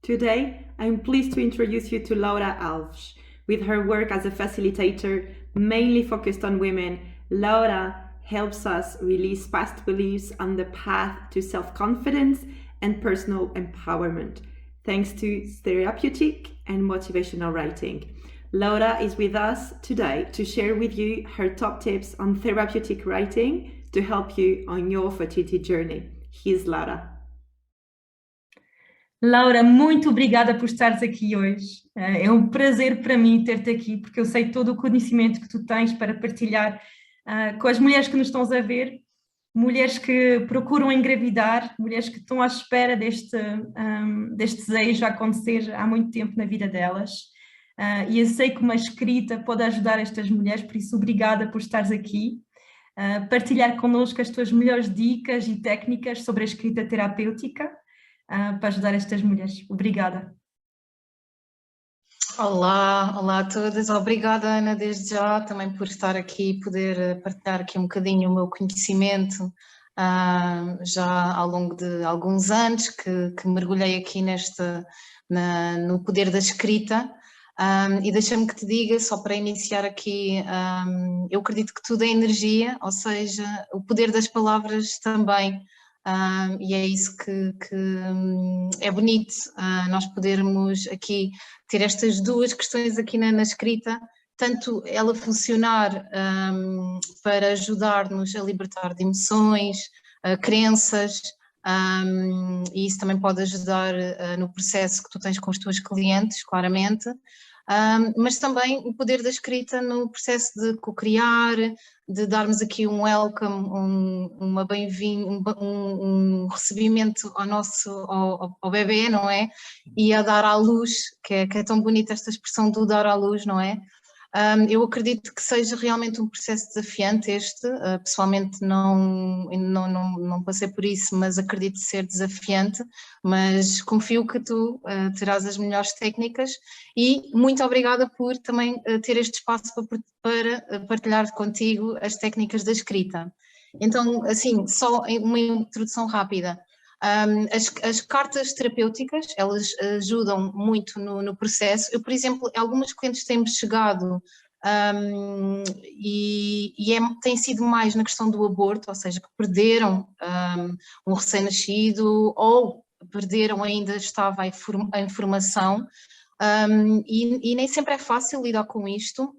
Today, I'm pleased to introduce you to Laura Alves. With her work as a facilitator, mainly focused on women, Laura helps us release past beliefs on the path to self-confidence and personal empowerment, thanks to therapeutic and motivational writing. Laura is with us today to share with you her top tips on therapeutic writing to help you on your fertility journey. Here's Laura. Laura, muito obrigada por estares aqui hoje. É um prazer para mim ter-te aqui, porque eu sei todo o conhecimento que tu tens para partilhar com as mulheres que nos estão a ver, mulheres que procuram engravidar, mulheres que estão à espera deste desejo a acontecer há muito tempo na vida delas. E eu sei que uma escrita pode ajudar estas mulheres, por isso obrigada por estares aqui. Partilhar connosco as tuas melhores dicas e técnicas sobre a escrita terapêutica. Para ajudar estas mulheres. Obrigada. Olá a todas. Obrigada, Ana, desde já também por estar aqui e poder partilhar aqui um bocadinho o meu conhecimento já ao longo de alguns anos que mergulhei aqui no poder da escrita. E deixa-me que te diga, só para iniciar aqui, eu acredito que tudo é energia, ou seja, o poder das palavras também. E é isso que é bonito, nós podermos aqui ter estas duas questões aqui na escrita, tanto ela funcionar para ajudar-nos a libertar de emoções, crenças, e isso também pode ajudar no processo que tu tens com os teus clientes, claramente, mas também o poder da escrita no processo de co-criar, de darmos aqui um welcome, uma bem-vindo, um recebimento ao bebê, não é? E a dar à luz, que é tão bonita esta expressão do dar à luz, não é? Eu acredito que seja realmente um processo desafiante pessoalmente não passei por isso, mas acredito ser desafiante, mas confio que tu terás as melhores técnicas e muito obrigada por também ter este espaço para partilhar contigo as técnicas da escrita. Então, assim, só uma introdução rápida. As cartas terapêuticas, elas ajudam muito no processo. Eu, por exemplo, algumas clientes têm-me chegado tem sido mais na questão do aborto, ou seja, que perderam um recém-nascido ou perderam ainda estava a informação e nem sempre é fácil lidar com isto.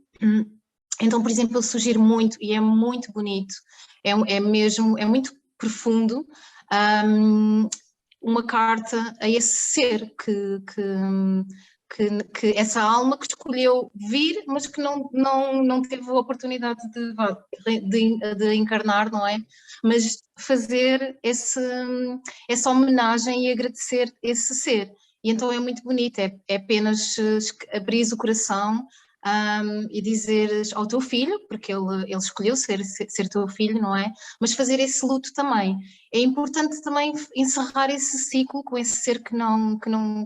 Então, por exemplo, eu sugiro muito, e é muito bonito, é muito profundo, uma carta a esse ser que essa alma que escolheu vir, mas que não teve a oportunidade de encarnar, não é? Mas fazer essa homenagem e agradecer esse ser. E então é muito bonito, é apenas abrir o coração e dizeres ao teu filho, porque ele escolheu ser teu filho, não é? Mas fazer esse luto também. É importante também encerrar esse ciclo com esse ser que não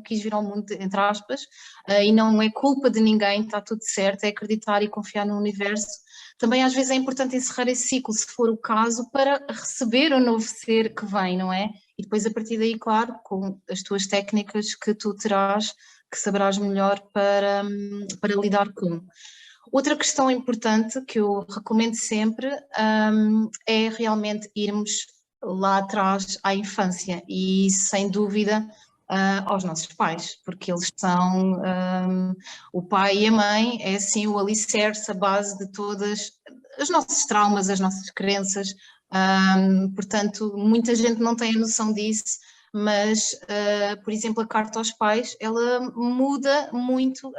quis vir ao mundo, entre aspas, e não é culpa de ninguém, está tudo certo, é acreditar e confiar no universo. Também às vezes é importante encerrar esse ciclo, se for o caso, para receber o novo ser que vem, não é? E depois a partir daí, claro, com as tuas técnicas que tu terás, que saberás melhor para lidar com. Outra questão importante que eu recomendo sempre é realmente irmos lá atrás à infância e, sem dúvida, aos nossos pais, porque eles são o pai e a mãe, é assim o alicerce, a base de todas os nossos traumas, as nossas crenças, portanto, muita gente não tem a noção disso, mas, por exemplo, a carta aos pais, ela muda muito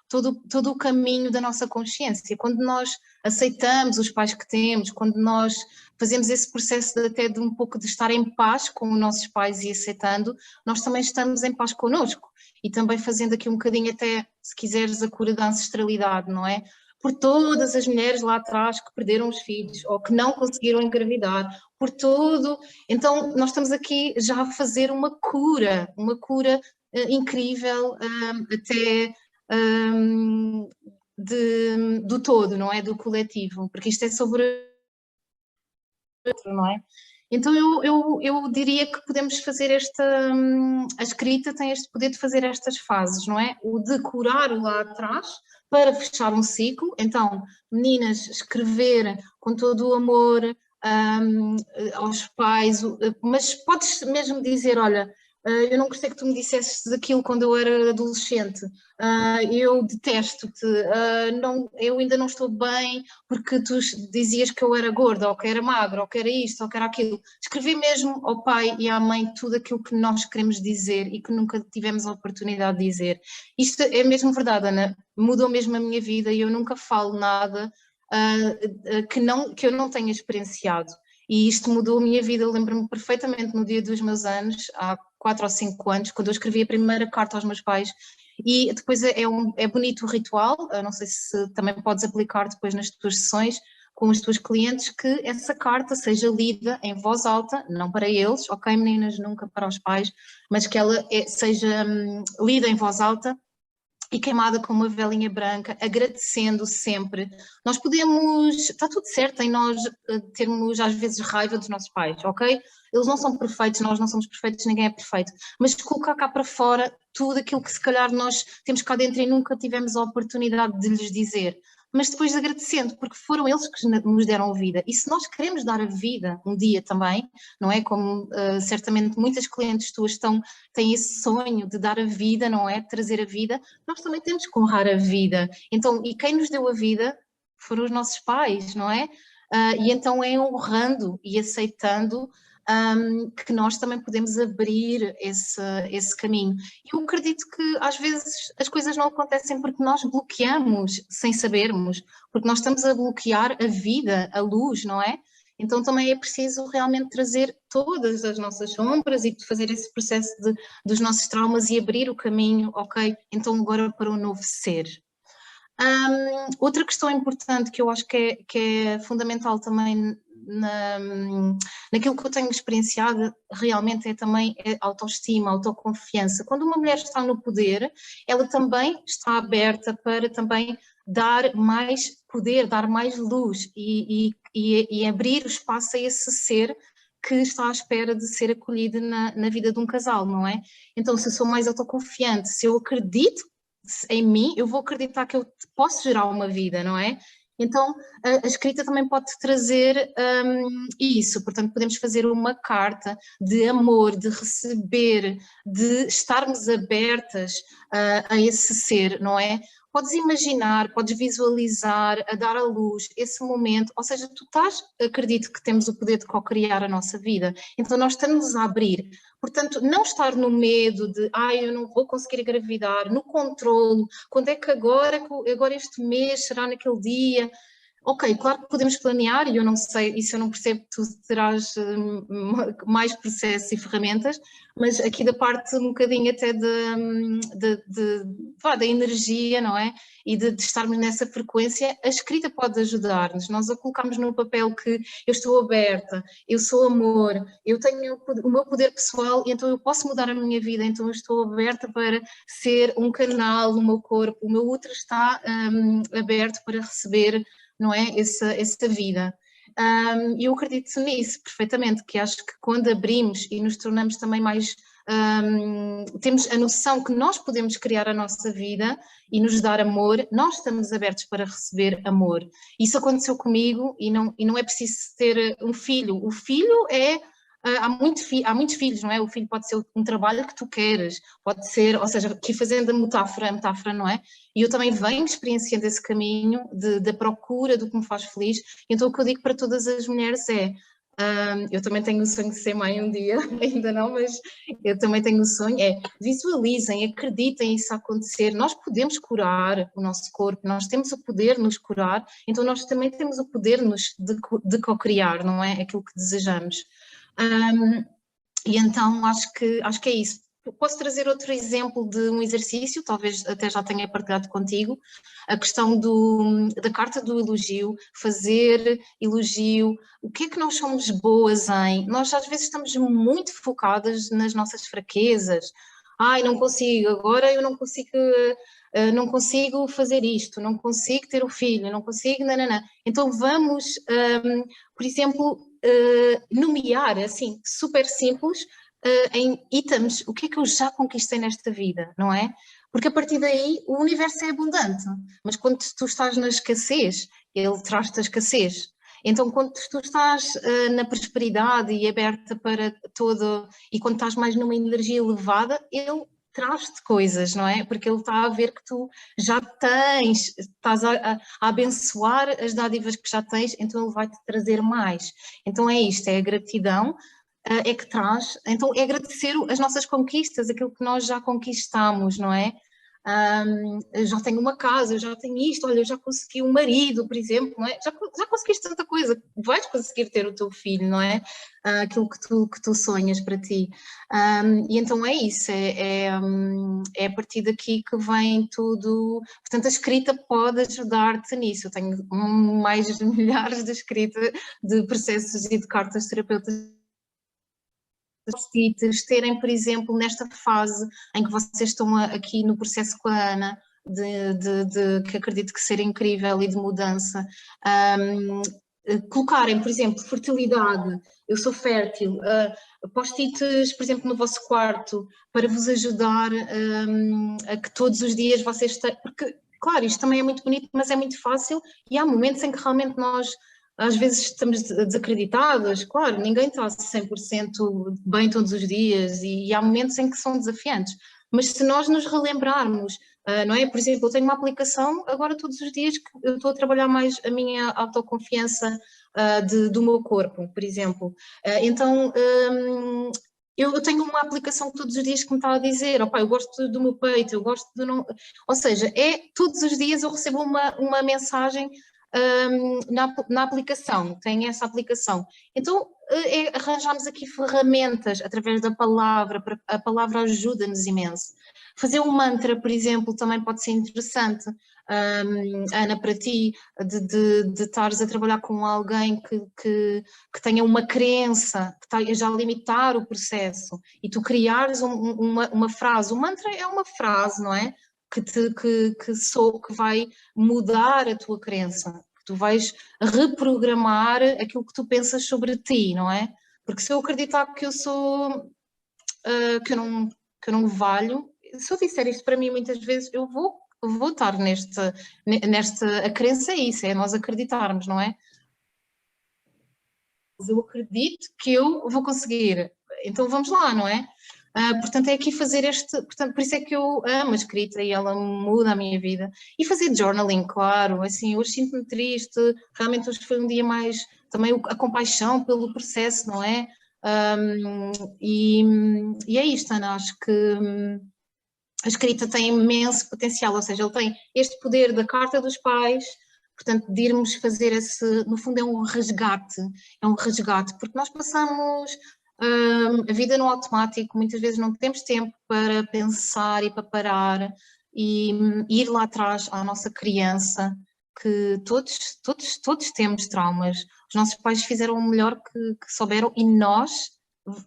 todo o caminho da nossa consciência. Quando nós aceitamos os pais que temos, quando nós fazemos esse processo até de um pouco de estar em paz com os nossos pais e aceitando, nós também estamos em paz connosco. E também fazendo aqui um bocadinho até, se quiseres, a cura da ancestralidade, não é? Por todas as mulheres lá atrás que perderam os filhos ou que não conseguiram engravidar, por tudo. Então, nós estamos aqui já a fazer uma cura incrível, até do todo, não é? Do coletivo, porque isto é sobre outro, não é? Então eu diria que podemos fazer a escrita tem este poder de fazer estas fases, não é? O decorar lá atrás para fechar um ciclo. Então, meninas, escrever com todo o amor aos pais, mas podes mesmo dizer, olha, eu não gostei que tu me dissesses aquilo quando eu era adolescente, eu detesto-te, eu ainda não estou bem porque tu dizias que eu era gorda, ou que era magra, ou que era isto, ou que era aquilo. Escrevi mesmo ao pai e à mãe tudo aquilo que nós queremos dizer e que nunca tivemos a oportunidade de dizer. Isto é mesmo verdade, Ana, mudou mesmo a minha vida e eu nunca falo nada que eu não tenha experienciado. E isto mudou a minha vida. Eu lembro-me perfeitamente no dia dos meus anos, há 4 ou 5 anos, quando eu escrevi a primeira carta aos meus pais. E depois é bonito o ritual, não sei se também podes aplicar depois nas tuas sessões com os teus clientes, que essa carta seja lida em voz alta, não para eles, ok meninas, nunca para os pais, mas que ela seja lida em voz alta e queimada com uma velinha branca, agradecendo sempre. Nós podemos, está tudo certo em nós termos às vezes raiva dos nossos pais, ok? Eles não são perfeitos, nós não somos perfeitos, ninguém é perfeito, mas colocar cá para fora tudo aquilo que se calhar nós temos cá dentro e nunca tivemos a oportunidade de lhes dizer, mas depois agradecendo, porque foram eles que nos deram a vida. E se nós queremos dar a vida um dia também, não é? Como certamente muitas clientes tuas têm esse sonho de dar a vida, não é? De trazer a vida, nós também temos que honrar a vida. Então, e quem nos deu a vida foram os nossos pais, não é? E então é honrando e aceitando que nós também podemos abrir esse caminho. Eu acredito que às vezes as coisas não acontecem porque nós bloqueamos sem sabermos, porque nós estamos a bloquear a vida, a luz, não é? Então também é preciso realmente trazer todas as nossas sombras e fazer esse processo dos nossos traumas e abrir o caminho, ok? Então agora para um novo ser. Outra questão importante que eu acho que é fundamental também naquilo que eu tenho experienciado realmente é também a autoestima, a autoconfiança. Quando uma mulher está no poder, ela também está aberta para também dar mais poder, dar mais luz e abrir o espaço a esse ser que está à espera de ser acolhido na vida de um casal, não é? Então, se eu sou mais autoconfiante, se eu acredito em mim, eu vou acreditar que eu posso gerar uma vida, não é? Então, a escrita também pode trazer isso, portanto, podemos fazer uma carta de amor, de receber, de estarmos abertas a esse ser, não é? Podes imaginar, podes visualizar, a dar à luz esse momento, ou seja, acredito que temos o poder de co-criar a nossa vida, então nós estamos a abrir. Portanto, não estar no medo de, eu não vou conseguir engravidar, no controlo, quando é que agora este mês será naquele dia. Ok, claro que podemos planear e eu não sei, isso eu não percebo, tu terás mais processos e ferramentas, mas aqui da parte um bocadinho até da energia, não é? E de estarmos nessa frequência, a escrita pode ajudar-nos. Nós a colocarmos no papel que eu estou aberta, eu sou amor, eu tenho o meu poder pessoal e então eu posso mudar a minha vida, então eu estou aberta para ser um canal no meu corpo, o meu útero está aberto para receber, não é, essa vida. Eu acredito nisso perfeitamente, que acho que quando abrimos e nos tornamos também mais, temos a noção que nós podemos criar a nossa vida e nos dar amor, nós estamos abertos para receber amor. Isso aconteceu comigo e não é preciso ter um filho. O filho há muitos filhos, não é? O filho pode ser um trabalho que tu queres, pode ser, ou seja, aqui fazendo a metáfora, não é? E eu também venho experienciando esse caminho da procura do que me faz feliz, então o que eu digo para todas as mulheres é, eu também tenho o sonho de ser mãe um dia, ainda não, mas eu também tenho o sonho, visualizem, acreditem isso acontecer, nós podemos curar o nosso corpo, nós temos o poder de nos curar, então nós também temos o poder de co-criar, não é? Aquilo que desejamos. E então acho que é isso. Posso trazer outro exemplo de um exercício, talvez até já tenha partilhado contigo, a questão da carta do elogio, fazer elogio, o que é que nós somos boas em? Nós às vezes estamos muito focadas nas nossas fraquezas, não consigo, agora eu não consigo não consigo fazer isto, não consigo ter o filho, não consigo, nananã. Então vamos, por exemplo, nomear, assim, super simples, em itens, o que é que eu já conquistei nesta vida, não é? Porque a partir daí o universo é abundante, mas quando tu estás na escassez, ele traz-te a escassez. Então, quando tu estás na prosperidade e aberta para todo, e quando estás mais numa energia elevada, ele traz-te coisas, não é? Porque ele está a ver que tu já tens, estás a abençoar as dádivas que já tens, então ele vai-te trazer mais. Então é isto, é a gratidão, é que traz, então é agradecer as nossas conquistas, aquilo que nós já conquistamos, não é? Eu já tenho uma casa, eu já tenho isto, olha, eu já consegui um marido, por exemplo, não é? Já conseguiste tanta coisa, vais conseguir ter o teu filho, não é? Aquilo que tu sonhas para ti. E então é isso, é a partir daqui que vem tudo. Portanto, a escrita pode ajudar-te nisso. Eu tenho mais de milhares de escrita de processos e de cartas terapeutas, terem, por exemplo, nesta fase em que vocês estão aqui no processo com a Ana, que acredito que ser incrível e de mudança, colocarem, por exemplo, fertilidade, eu sou fértil, post-its, por exemplo, no vosso quarto, para vos ajudar a que todos os dias vocês tenham, porque, claro, isto também é muito bonito, mas é muito fácil e há momentos em que realmente nós às vezes estamos desacreditadas, claro, ninguém está 100% bem todos os dias e há momentos em que são desafiantes, mas se nós nos relembrarmos, não é? Por exemplo, eu tenho uma aplicação agora todos os dias que eu estou a trabalhar mais a minha autoconfiança do meu corpo, por exemplo. Então, eu tenho uma aplicação todos os dias que me está a dizer, opa, eu gosto do meu peito, eu gosto do... Não... Ou seja, todos os dias eu recebo uma mensagem na aplicação, tem essa aplicação. Então, arranjamos aqui ferramentas através da palavra, a palavra ajuda-nos imenso. Fazer um mantra, por exemplo, também pode ser interessante, Ana, para ti, de estares a trabalhar com alguém que tenha uma crença, que está já a limitar o processo, e tu criares uma frase. O mantra é uma frase, não é? Que vai mudar a tua crença, que tu vais reprogramar aquilo que tu pensas sobre ti, não é? Porque se eu acreditar que eu sou, que eu não valho, se eu disser isto para mim muitas vezes, eu vou estar nesta, a crença é isso, é nós acreditarmos, não é? Mas eu acredito que eu vou conseguir, então vamos lá, não é? Portanto, é aqui fazer portanto, por isso é que eu amo a escrita e ela muda a minha vida. E fazer journaling, claro, assim, hoje sinto-me triste, realmente hoje foi um dia mais, também a compaixão pelo processo, não é? E é isto, Ana, acho que a escrita tem imenso potencial, ou seja, ele tem este poder da carta dos pais, portanto, de irmos fazer no fundo é um resgate, porque nós passamos a vida no automático, muitas vezes não temos tempo para pensar e para parar e ir lá atrás à nossa criança, que todos temos traumas. Os nossos pais fizeram o melhor que souberam e nós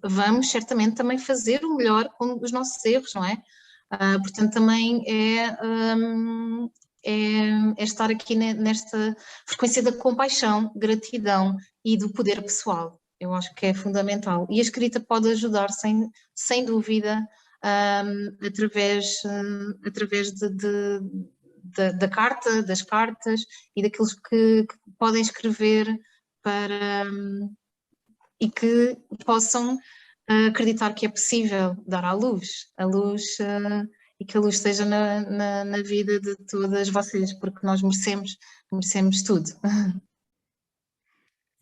vamos certamente também fazer o melhor com os nossos erros, não é? Portanto, também é estar aqui nesta frequência da compaixão, gratidão e do poder pessoal. Eu acho que é fundamental. E a escrita pode ajudar, sem dúvida, através da carta, das cartas e daqueles que podem escrever e que possam acreditar que é possível dar à luz, e que a luz esteja na vida de todas vocês, porque nós merecemos tudo.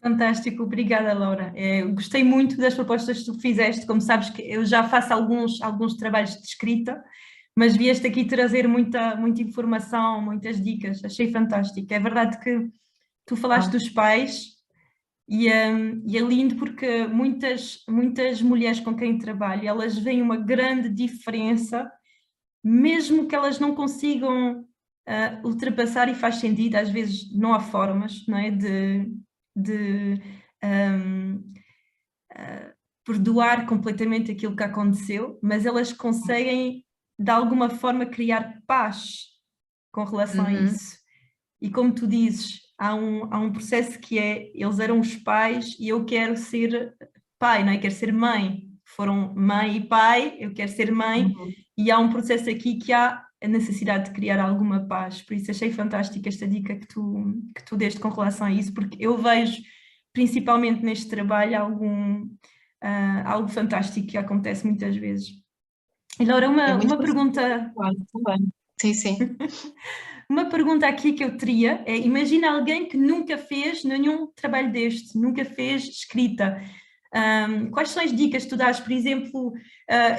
Fantástico, obrigada, Laura. Gostei muito das propostas que tu fizeste. Como sabes, que eu já faço alguns trabalhos de escrita, mas vieste aqui trazer muita informação, muitas dicas. Achei fantástico. É verdade que tu falaste dos pais e é lindo porque muitas mulheres com quem trabalho, elas veem uma grande diferença, mesmo que elas não consigam ultrapassar, e faz sentido, às vezes não há formas, não é, de perdoar completamente aquilo que aconteceu, mas elas conseguem de alguma forma criar paz com relação a Uhum. isso. E como tu dizes, há um processo que é, eles eram os pais e eu quero ser pai, não é? Quero ser mãe. Foram mãe e pai, eu quero ser mãe, Uhum. e há um processo aqui que há a necessidade de criar alguma paz. Por isso achei fantástica esta dica que tu deste com relação a isso, porque eu vejo, principalmente neste trabalho, algo fantástico que acontece muitas vezes. E Laura, É muito uma pergunta. claro também. Sim, sim. Uma pergunta aqui que eu teria é: imagina alguém que nunca fez nenhum trabalho deste, nunca fez escrita. Quais são as dicas que tu dás? Por exemplo,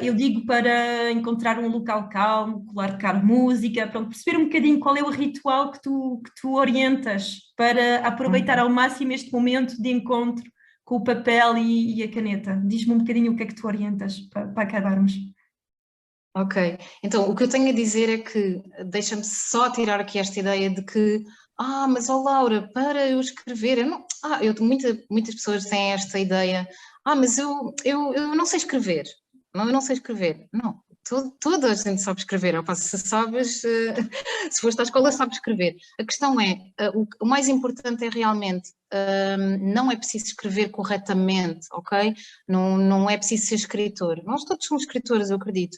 eu digo para encontrar um local calmo, colocar música, pronto, perceber um bocadinho qual é o ritual que tu orientas para aproveitar ao máximo este momento de encontro com o papel e a caneta. Diz-me um bocadinho o que é que tu orientas para acabarmos. Ok, então o que eu tenho a dizer é que, deixa-me só tirar aqui esta ideia de que, mas ó Laura, para eu escrever, eu não, muitas pessoas têm esta ideia, mas eu não sei escrever, não, eu não sei escrever, não, toda a gente sabe escrever, se sabes, se foste à escola sabes escrever, a questão é, o mais importante é realmente, não é preciso escrever corretamente, ok? Não é preciso ser escritor, nós todos somos escritores, eu acredito.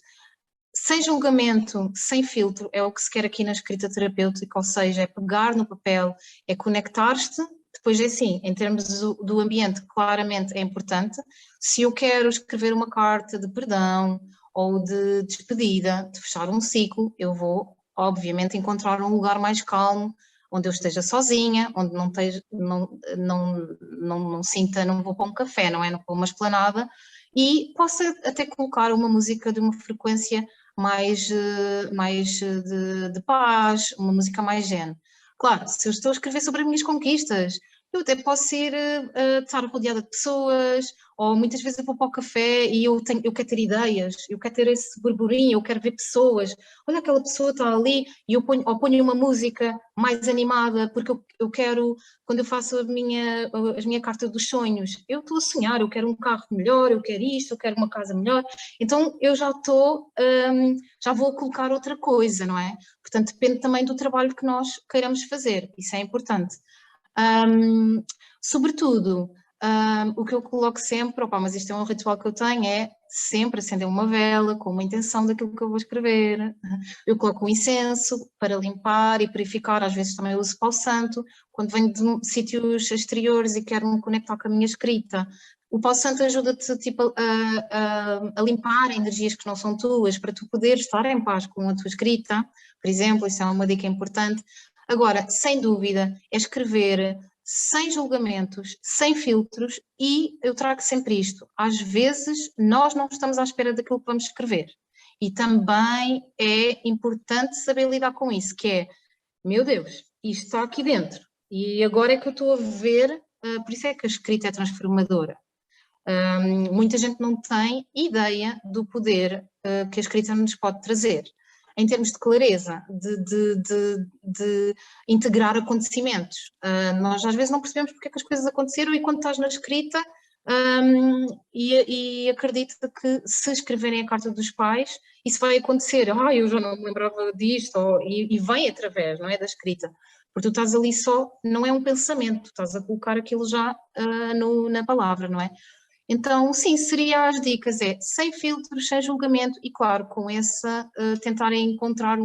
Sem julgamento, sem filtro, é o que se quer aqui na escrita terapêutica, ou seja, é pegar no papel, é conectar-te, depois é assim, em termos do ambiente, claramente é importante. Se eu quero escrever uma carta de perdão ou de despedida, de fechar um ciclo, eu vou, obviamente, encontrar um lugar mais calmo, onde eu esteja sozinha, onde não sinta, não vou para um café, não é? Não vou para uma esplanada, e posso até colocar uma música de uma frequência mais de paz, uma música mais zen. Claro, se eu estou a escrever sobre as minhas conquistas, eu até posso estar rodeada de pessoas, ou muitas vezes eu vou para o café e eu quero ter ideias, eu quero ter esse burburinho, eu quero ver pessoas, olha aquela pessoa está ali, e eu ponho uma música mais animada, porque eu quero, quando eu faço as minha carta dos sonhos, eu estou a sonhar, eu quero um carro melhor, eu quero isto, eu quero uma casa melhor, então eu já vou colocar outra coisa, não é? Portanto, depende também do trabalho que nós queiramos fazer, isso é importante. Sobretudo, o que eu coloco sempre, mas isto é um ritual que eu tenho, é sempre acender uma vela com uma intenção daquilo que eu vou escrever. Eu coloco um incenso para limpar e purificar, às vezes também uso pau santo, quando venho de sítios exteriores e quero me conectar com a minha escrita. O pau santo ajuda-te tipo, a limpar energias que não são tuas, para tu poderes estar em paz com a tua escrita, por exemplo, isso é uma dica importante. Agora, sem dúvida, é escrever sem julgamentos, sem filtros, e eu trago sempre isto. Às vezes nós não estamos à espera daquilo que vamos escrever. E também é importante saber lidar com isso, que é, meu Deus, isto está aqui dentro. E agora é que eu estou a ver, por isso é que a escrita é transformadora. Muita gente não tem ideia do poder que a escrita nos pode trazer. Em termos de clareza, de integrar acontecimentos. Nós às vezes não percebemos porque é que as coisas aconteceram e quando estás na escrita, e acredita que se escreverem a carta dos pais, isso vai acontecer. Eu já não me lembrava disto, e vem através, não é, da escrita. Porque tu estás ali só, não é um pensamento, tu estás a colocar aquilo já na palavra, não é? Então, sim, seria as dicas, sem filtros, sem julgamento e, claro, com essa, tentarem encontrar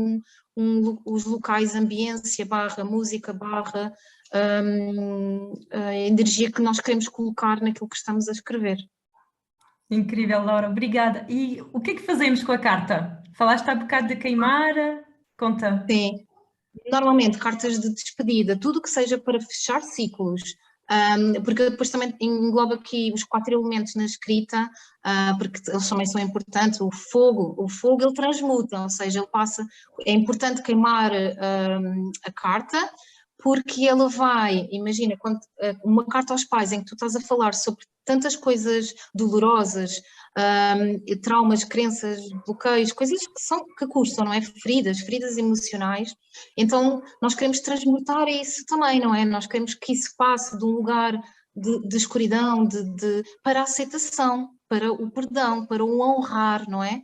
os locais, ambiência, música, a energia que nós queremos colocar naquilo que estamos a escrever. Incrível, Laura, obrigada. E o que é que fazemos com a carta? Falaste há bocado de queimar, conta. Sim, normalmente cartas de despedida, tudo que seja para fechar ciclos, porque depois também engloba aqui os 4 elementos na escrita, porque eles também são importantes. O fogo ele transmuta, ou seja, ele passa, é importante queimar a carta, porque ela vai, imagina, uma carta aos pais em que tu estás a falar sobre tantas coisas dolorosas, traumas, crenças, bloqueios, coisas que custam, não é? Feridas emocionais. Então, nós queremos transmutar isso também, não é? Nós queremos que isso passe de um lugar de escuridão, para a aceitação, para o perdão, para o honrar, não é?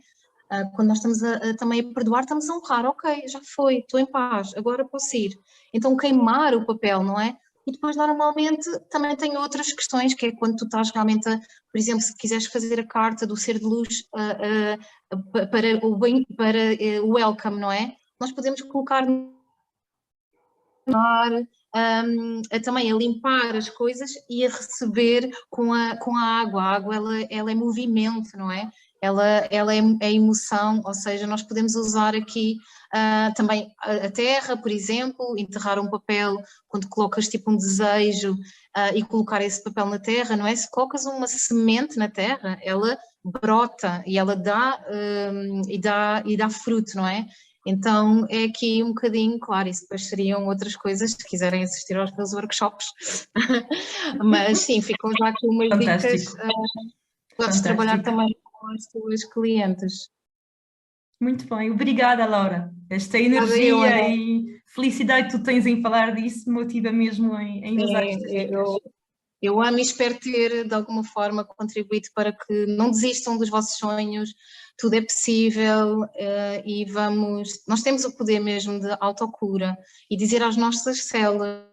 Quando nós estamos também a perdoar, estamos a honrar, ok, já foi, estou em paz, agora posso ir. Então queimar o papel, não é? E depois normalmente também tem outras questões, que é quando tu estás realmente, por exemplo, se quiseres fazer a carta do ser de luz para o bem, para o welcome, não é? Nós podemos colocar também a limpar as coisas e a receber com a água. A água ela é movimento, não é? Ela é emoção, ou seja, nós podemos usar aqui também a terra, por exemplo, enterrar um papel quando colocas tipo um desejo e colocar esse papel na terra, não é? Se colocas uma semente na terra, ela brota e ela dá fruto, não é? Então é aqui um bocadinho, claro, isso depois seriam outras coisas, se quiserem assistir aos meus workshops, mas sim, ficam já aqui umas dicas, podes trabalhar também com as tuas clientes. Muito bem, obrigada, Laura. Esta energia e felicidade que tu tens em falar disso motiva mesmo em usar estas dicas. Eu amo e espero ter, de alguma forma, contribuído para que não desistam dos vossos sonhos, tudo é possível e nós temos o poder mesmo de autocura e dizer às nossas células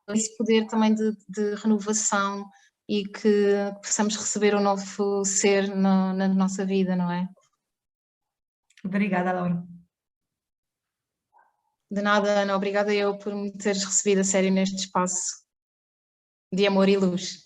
esse poder também de renovação e que possamos receber um novo ser na nossa vida, não é? Obrigada, Laura. De nada, Ana, obrigada eu por me teres recebido a sério neste espaço de amor e luz.